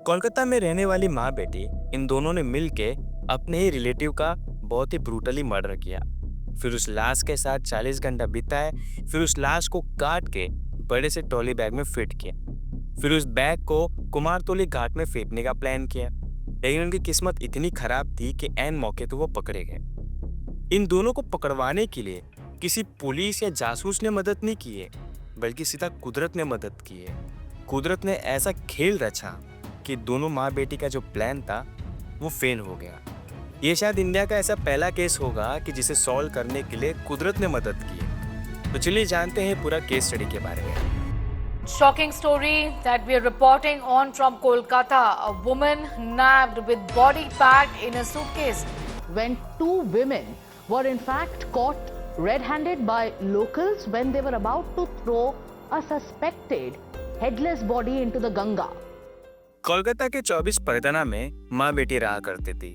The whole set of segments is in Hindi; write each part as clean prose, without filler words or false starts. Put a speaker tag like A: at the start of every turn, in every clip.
A: कोलकाता में रहने वाली माँ बेटी इन दोनों ने मिलके अपने ही रिलेटिव का बहुत ही ब्रूटली मर्डर किया। फिर उस लाश के साथ 40 घंटा बिताए। फिर उस लाश को काट के बड़े से ट्रॉली बैग में फिट किया। फिर उस बैग को कुमारटोली घाट में फेंकने का प्लान किया। लेकिन उनकी किस्मत इतनी खराब थी कि ऐन मौके तो वो पकड़े गए। इन दोनों को पकड़वाने के लिए किसी पुलिस या जासूस ने मदद नहीं की है, बल्कि सीधा कुदरत ने मदद की है। कुदरत ने ऐसा खेल रचा कि दोनों माँ बेटी का जो प्लान था वो फेल हो गया। ये शायद इंडिया का ऐसा पहला केस होगा कि जिसे सॉल्व करने के लिए कुदरत ने मदद की है। तो चलिए जानते हैं पूरा केस स्टडी के बारे में।
B: Shocking story that we are reporting on from Kolkata. A woman nabbed with body packed in a suitcase.
C: When two women were in fact caught red-handed by locals when they were about to throw a suspected headless body into the Ganga.
A: Kolkata के 24 परगना में माँ बेटी रहा करती थी।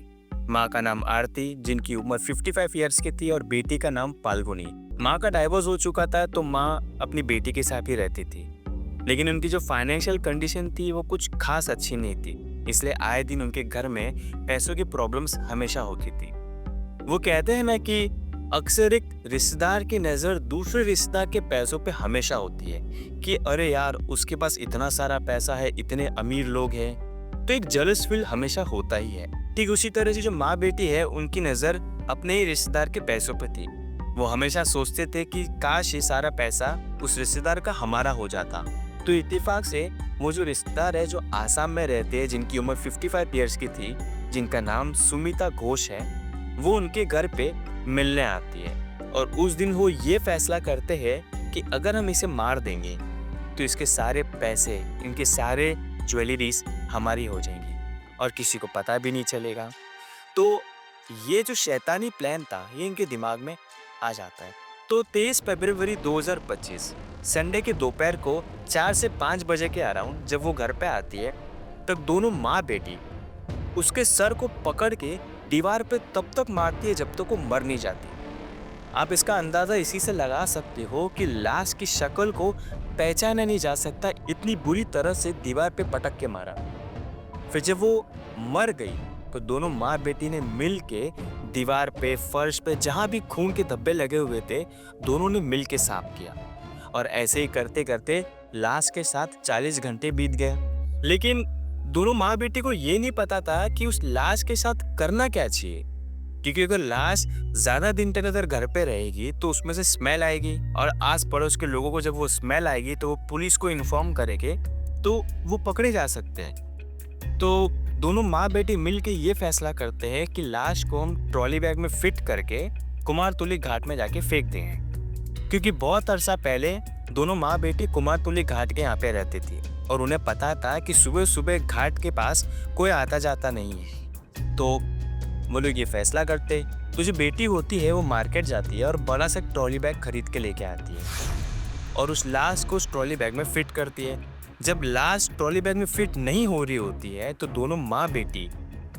A: माँ का नाम आरती, जिनकी उम्र 55 इयर्स की थी, और बेटी का नाम फाल्गुनी। माँ का डाइवोर्स हो चुका था तो माँ अपनी बेटी के साथ ही रहती थी। लेकिन उनकी जो फाइनेंशियल कंडीशन थी वो कुछ खास अच्छी नहीं थी, इसलिए आए दिन उनके घर में पैसों की प्रॉब्लम्स हमेशा होती थी। वो कहते हैं ना कि अक्सर एक रिश्तेदार की नज़र दूसरे रिश्तेदार के पैसों पे हमेशा होती है कि अरे यार उसके पास इतना सारा पैसा है, इतने अमीर लोग हैं, तो एक जेलस फील हमेशा होता ही है। ठीक उसी तरह से जो माँ बेटी है उनकी नज़र अपने ही रिश्तेदार के पैसों पे थी। वो हमेशा सोचते थे कि काश ये सारा पैसा उस रिश्तेदार का हमारा हो जाता। तो इत्तेफाक से वो जो रिश्तेदार है जो आसाम में रहते हैं, जिनकी उम्र 55 ईयर्स की थी, जिनका नाम सुमिता घोष है, वो उनके घर पे मिलने आती है। और उस दिन वो ये फैसला करते हैं कि अगर हम इसे मार देंगे तो इसके सारे पैसे, इनके सारे ज्वेलरीज हमारी हो जाएंगी और किसी को पता भी नहीं चलेगा। तो ये जो शैतानी प्लान था ये इनके दिमाग में आ जाता है। तो 23 फरवरी 2025 संडे के दोपहर को 4 से 5 बजे के अराउंड जब वो घर पे आती है, तब दोनों माँ बेटी उसके सर को पकड़ के दीवार पे तब तक मारती है जब तक वो मर नहीं जाती। आप इसका अंदाज़ा इसी से लगा सकते हो कि लाश की शक्ल को पहचाना नहीं जा सकता, इतनी बुरी तरह से दीवार पे पटक के मारा। फिर जब वो मर गई तो दोनों माँ बेटी ने मिल के दीवार पे, फर्श पे, जहाँ भी खून के धब्बे लगे हुए थे, दोनों ने मिल के साफ किया। और ऐसे ही करते करते लाश के साथ 40 घंटे बीत गए। लेकिन दोनों माँ बेटी को ये नहीं पता था कि उस लाश के साथ करना क्या चाहिए, क्योंकि अगर लाश ज़्यादा दिन तक अगर घर पे रहेगी तो उसमें से स्मेल आएगी, और आस पड़ोस के लोगों को जब वो स्मेल आएगी तो वो पुलिस को इन्फॉर्म करेंगे तो वो पकड़े जा सकते हैं। तो दोनों माँ बेटी मिल के ये फैसला करते हैं कि लाश को हम ट्रॉली बैग में फिट करके कुमारटोली घाट में जाके फेंक देंगे, क्योंकि बहुत अरसा पहले दोनों माँ बेटी कुमारटोली घाट के यहाँ पे रहती थी और उन्हें पता था कि सुबह सुबह घाट के पास कोई आता जाता नहीं है। तो वो लोग ये फैसला करते, तो जो बेटी होती है वो मार्केट जाती है और बड़ा सा ट्रॉली बैग खरीद के लेके आती है और उस लाश को उस ट्रॉली बैग में फिट करती है। जब लाश ट्रॉली बैग में फिट नहीं हो रही होती है तो दोनों माँ बेटी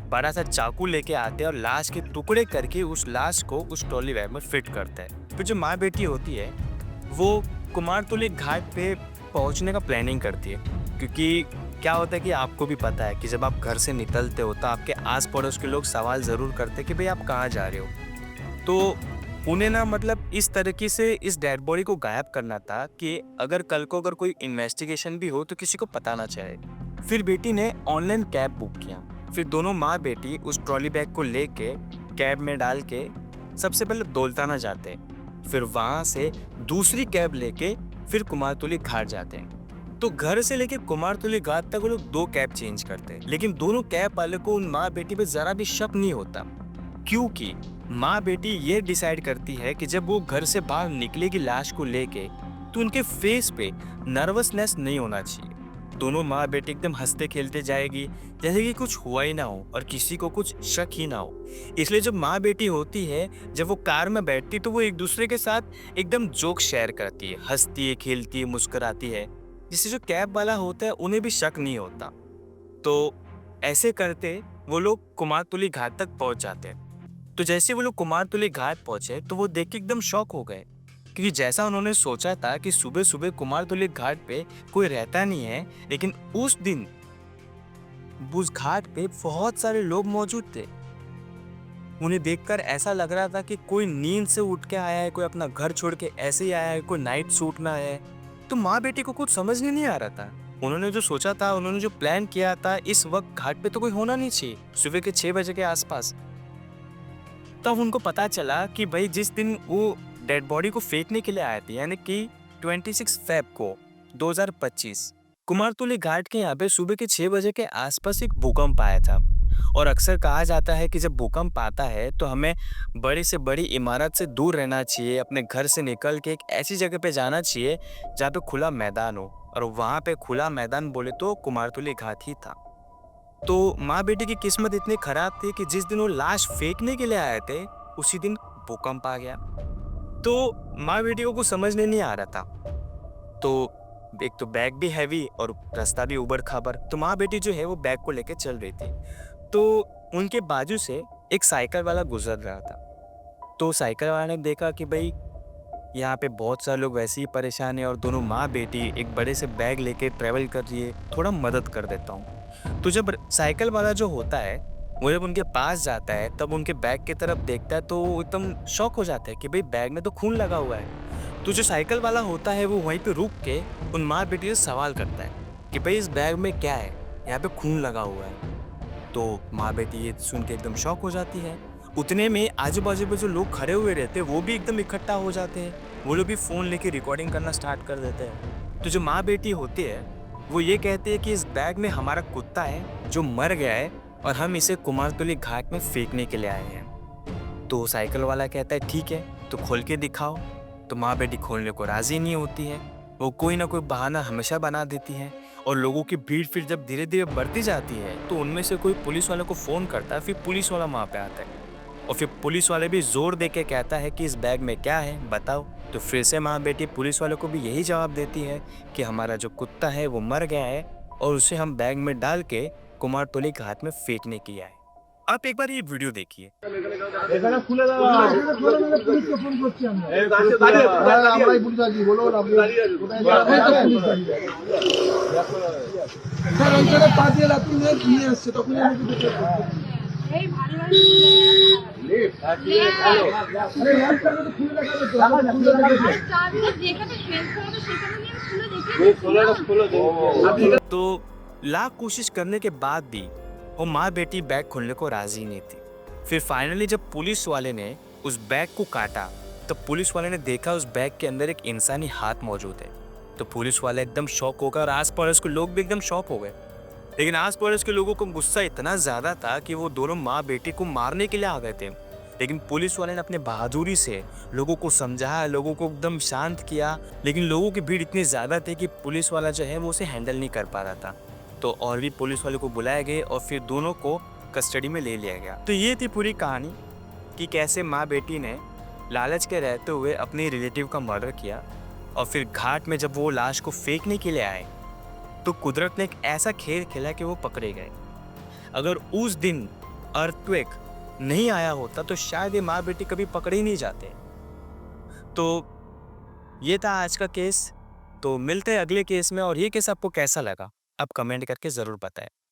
A: बड़ा सा चाकू लेके आते हैं और लाश के टुकड़े करके उस लाश को उस ट्रॉली बैग में फिट करते हैं। फिर जो माँ बेटी होती है वो कुमारटोली घाट पे पहुंचने का प्लानिंग करती है, क्योंकि क्या होता है कि आपको भी पता है कि जब आप घर से निकलते हो तो आपके आस पड़ोस के लोग सवाल ज़रूर करते हैं कि भाई आप कहाँ जा रहे हो। तो उन्हें ना मतलब इस तरीके से इस डेड बॉडी को गायब करना था कि अगर कल को अगर कोई इन्वेस्टिगेशन भी हो तो किसी को पता ना चले। फिर बेटी ने ऑनलाइन कैब बुक किया। फिर दोनों माँ बेटी उस ट्रॉली बैग को लेके कैब में डाल के सबसे पहले दौलताना जाते हैं, फिर वहाँ से दूसरी कैब लेके फिर कुमारटोली घाट जाते हैं। तो घर से लेके कुमारटोली घाट तक वो लोग 2 कैब चेंज करते हैं, लेकिन दोनों कैब वाले को उन माँ बेटी पे ज़रा भी शक नहीं होता, क्योंकि माँ बेटी ये डिसाइड करती है कि जब वो घर से बाहर निकलेगी लाश को लेके तो उनके फेस पे नर्वसनेस नहीं होना चाहिए। दोनों माँ बेटी एकदम हंसते खेलते जाएगी जैसे कि कुछ हुआ ही ना हो और किसी को कुछ शक ही ना हो। इसलिए जब माँ बेटी होती है, जब वो कार में बैठती तो वो एक दूसरे के साथ एकदम जोक शेयर करती है, हंसती है, खेलती है, मुस्कुराती है, जिससे जो कैब वाला होता है उन्हें भी शक नहीं होता। तो ऐसे करते वो लोग कुमारटोली घाट तक पहुंच जाते हैं। तो जैसे वो लोग कुमारटोली घाट पहुंचे तो वो देख के एकदम शॉक हो गए, क्योंकि जैसा उन्होंने सोचा था कि सुबह सुबह कुमारटोली घाट पे कोई रहता नहीं है, लेकिन उस दिन उस घाट पे बहुत सारे लोग मौजूद थे। उन्हें देखकर ऐसा लग रहा था कि कोई नींद से उठ के आया है, कोई अपना घर छोड़ के ऐसे ही आया है, कोई नाइट सूट में आया है। तो माँ बेटी को कुछ समझ में नहीं आ रहा था। उन्होंने जो सोचा था, उन्होंने जो प्लान किया था, इस वक्त घाट पे तो कोई होना नहीं चाहिए, सुबह के 6 बजे के आसपास। तब उनको पता चला कि भाई जिस दिन वो डेड बॉडी को फेंकने के लिए आए थे, यानी कि 26 फेब को 2025, कुमारटुली घाट के यहाँ पे सुबह के 6 बजे के आसपास एक भूकंप आया था। और अक्सर कहा जाता है कि जब भूकंप आता है तो हमें बड़ी से बड़ी इमारत से दूर रहना चाहिए, अपने घर से निकल के एक ऐसी जगह पे जाना चाहिए जहाँ पे खुला मैदान हो। और वहाँ पे खुला मैदान बोले तो कुमारटुली घाट ही था। तो माँ बेटी की किस्मत इतनी खराब थी कि जिस दिन वो लाश फेंकने के लिए आए थे, उसी दिन भूकंप आ गया। तो माँ बेटी को कुछ समझने नहीं आ रहा था। तो एक तो बैग भी हैवी और रास्ता भी उबड़ खाबड़। तो माँ बेटी जो है वो बैग को लेके चल रही थी। तो उनके बाजू से एक साइकिल वाला गुजर रहा था। तो साइकिल वाले ने देखा कि भाई यहाँ पे बहुत सारे लोग वैसे ही परेशान हैं और दोनों माँ बेटी एक बड़े से बैग लेके ट्रैवल कर रही है, थोड़ा मदद कर देता हूँ। तो जब साइकिल वाला जो होता है वो जब उनके पास जाता है, तब उनके बैग की तरफ देखता है तो वो एकदम शॉक हो जाता है कि भाई बैग में तो खून लगा हुआ है। तो जो साइकिल वाला होता है वो वहीं पे रुक के उन माँ बेटी से सवाल करता है कि भाई इस बैग में क्या है, यहाँ पे खून लगा हुआ है। तो माँ बेटी ये सुन के एकदम शॉक हो जाती है। उतने में आजू बाजू में जो लोग खड़े हुए रहते हैं वो भी एकदम इकट्ठा हो जाते हैं। वो लोग भी फ़ोन लेके रिकॉर्डिंग करना स्टार्ट कर देते हैं। तो जो माँ बेटी होती है वो ये कहती है कि इस बैग में हमारा कुत्ता है जो मर गया है और हम इसे कुमारटुली घाट में फेंकने के लिए आए हैं। तो साइकिल वाला कहता है ठीक है, तो खोल के दिखाओ। तो माँ बेटी खोलने को राज़ी नहीं होती है। वो कोई ना कोई बहाना हमेशा बना देती है। और लोगों की भीड़ फिर जब धीरे धीरे बढ़ती जाती है तो उनमें से कोई पुलिस वाले को फ़ोन करता है। फिर पुलिस वाला वहाँ पे आता है और फिर पुलिस वाले भी जोर दे के कहता है कि इस बैग में क्या है बताओ। तो फिर से माँ बेटी पुलिस वालों को भी यही जवाब देती है कि हमारा जो कुत्ता है वो मर गया है और उसे हम बैग में डाल के कुमारटुली घाट में फेंकने की आए। आप एक बार ये वीडियो देखिए।
D: এখানে খুলে দাও পুলিশকে ফোন করছি আমরা আমরাই পুলিশ আছি বলো না আপনি কোথায় পুলিশ আছি স্যার অঞ্চলে পা দিয়ে রাত্রি নিয়ে আসছে তখন আমি দেখতে এই ভারী ভারী আরে ল্যাম্পটা তো খুলে রাখা তো চাবি যেখানে ফেল করবে সেখানে নিয়ে খুলে দেখি
A: तो लाख कोशिश करने के बाद भी वो माँ बेटी बैग खोलने को राजी नहीं थी। फिर फाइनली जब पुलिस वाले ने उस बैग को काटा तो पुलिस वाले ने देखा उस बैग के अंदर एक इंसानी हाथ मौजूद है। तो पुलिस वाले एकदम शॉक हो गए और आस पड़ोस के लोग भी एकदम शॉक हो गए। लेकिन आस पड़ोस के लोगों को गुस्सा इतना ज़्यादा था कि वो दोनों माँ बेटी को मारने के लिए आ गए थे। लेकिन पुलिस वाले ने अपने बहादुरी से लोगों को समझाया, लोगों को एकदम शांत किया। लेकिन लोगों की भीड़ इतनी ज़्यादा थी कि पुलिस वाला जो है वो उसे हैंडल नहीं कर पा रहा था। तो और भी पुलिस वाले को बुलाए गए और फिर दोनों को कस्टडी में ले लिया गया। तो ये थी पूरी कहानी कि कैसे माँ बेटी ने लालच के रहते हुए अपने रिलेटिव का मर्डर किया और फिर घाट में जब वो लाश को फेंकने के लिए आए तो कुदरत ने एक ऐसा खेल खेला कि वो पकड़े गए। अगर उस दिन अर्थक्वेक नहीं आया होता तो शायद ये माँ बेटी कभी पकड़े ही नहीं जाते। तो ये था आज का केस। तो मिलते हैं अगले केस में। और ये केस आपको कैसा लगा आप कमेंट करके ज़रूर बताएं।